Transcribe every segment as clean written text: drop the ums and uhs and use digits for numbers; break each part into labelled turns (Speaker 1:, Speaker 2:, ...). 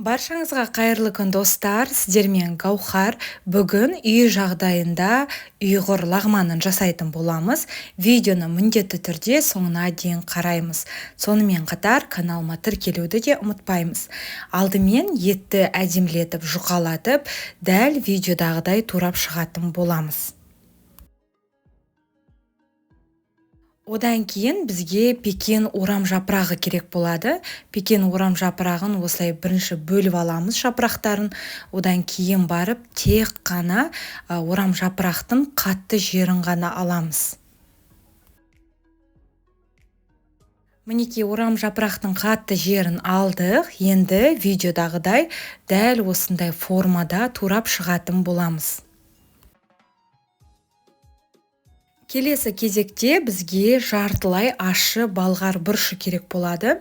Speaker 1: Баршаңызға қайырлы күн достар, сіздермен Гаухар. Бүгін үй жағдайында ұйғыр лағманын жасайтын боламыз. Видеоны міндетті түрде соңына дейін қараймыз. Сонымен қатар каналыма тіркелуді де ұмытпаймыз. Алдымен етті әдемілетіп, жұқалатып, дәл видеодағыдай турап шығатын боламыз. Одан кейін бізге пекин орам жапырағы керек болады. Пекин орам жапырағын осылай бірінші бөліп аламыз жапырақтарын. Одан кейін барып тек қана орам жапырақтың қатты жерін ғана аламыз. Мінекей орам жапырақтың қатты жерін алдық. Енді видеодағыдай дәл осындай формада турап шығатын боламыз. Келесі кезекте бізге жартылай ащы балғар бұрышы керек болады.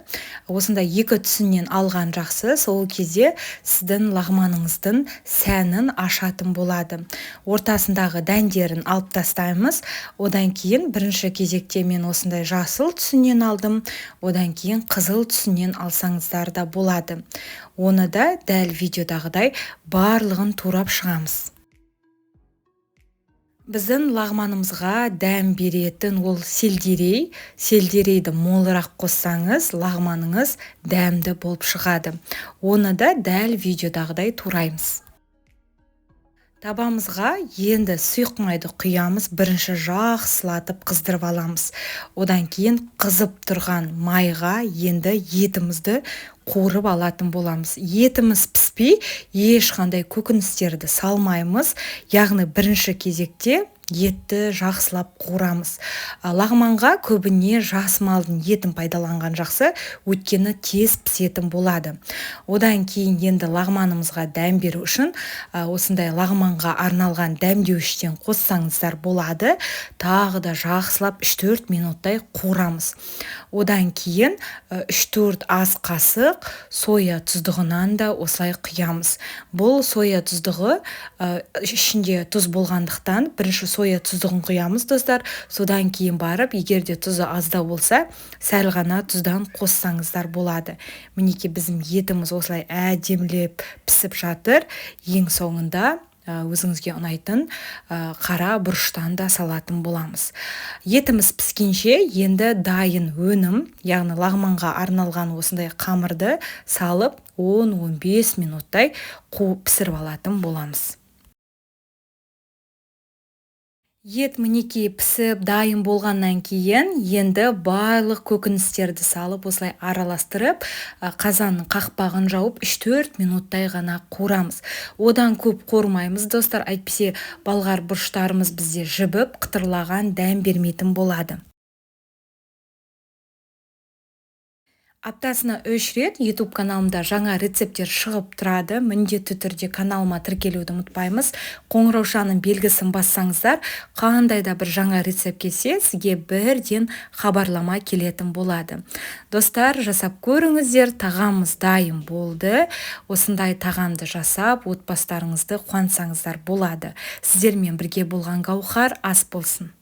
Speaker 1: Осындай екі түсінен алған жақсы, сол кезде сіздің лағманыңыздың сәнін ашатын болады. Ортасындағы дәндерін алып тастаймыз. Одан кейін бірінші кезекте мен осындай жасыл түсінен алдым. Одан кейін қызыл түсінен алсаңыздар да болады. Оны да дәл видеодағыдай барлығын турап шығамыз. Біздің лағманымызға дәм беретін ол сельдерей. Сельдерейді молырақ қоссаңыз, лағманыңыз дәмді болып шығады. Оны да дәл видеодағыдай тураймыз. Табамызға енді сұйық майды құямыз, бірінші жақсылатып қыздырып аламыз. Одан кейін қызып тұрған майға енді етімізді қуырып алатын боламыз. Етіміз піспей, ешқандай көкөністерді салмаймыз. Яғни бірінші кезекте етті жақсылап қуырамыз. Лағманға көбіне жас малдың етін пайдаланған жақсы, өйткені тез пісетін болады. Одан кейін енді лағманымызға дәм беру үшін осындай лағманға арналған дәмдеуіштен қоссаңыздар болады. Тағы да жақсылап 3-4 минуттай қуырамыз. Одан кейін 3-4 ас қасық соя тұздығынан да осылай құямыз. Бұл соя тұздығы ішінде тұз болғандықтан бірінші соя тұздығын құямыз достар. Содан кейін барып, егерде тұзы азда болса, сәл ғана тұздан қоссаңыздар болады. Мінекей біздің етіміз осылай әдемілеп пісіп жатыр. Ең соңында өзіңізге ұнайтын қара бұрыштан да салатын боламыз. Етіміз піскенше енді дайын өнім, яғни лағманға арналған осындай қамырды салып 10-15 минуттай қуып пісіріп алатын боламыз. Ет мінекей пісіп дайын болғаннан кейін енді барлық көкөністерді салып осылай араластырып, қазанның қақпағын жауып 3-4 минуттай ғана қуырамыз. Одан көп қуырмаймыз достар, әйтпесе балғар бұрыштарымыз бізде жібіп, қытырлаған дәм бермейтін болады. Аптасына 3 рет YouTube каналымда жаңа рецепттер шығып тұрады. Міндетті түрде каналыма тіркелуді ұмытпаймыз. Қоңыраушаның белгісін бассаңыздар, қандай да бір жаңа рецепт келсе, сізге бірден хабарлама келетін болады. Достар, жасап көріңіздер, тағамымыз дайын болды. Осындай тағамды жасап, отбасыларыңызды қуантсаңыздар болады. Сіздермен бірге болған Гаухар ас болсын.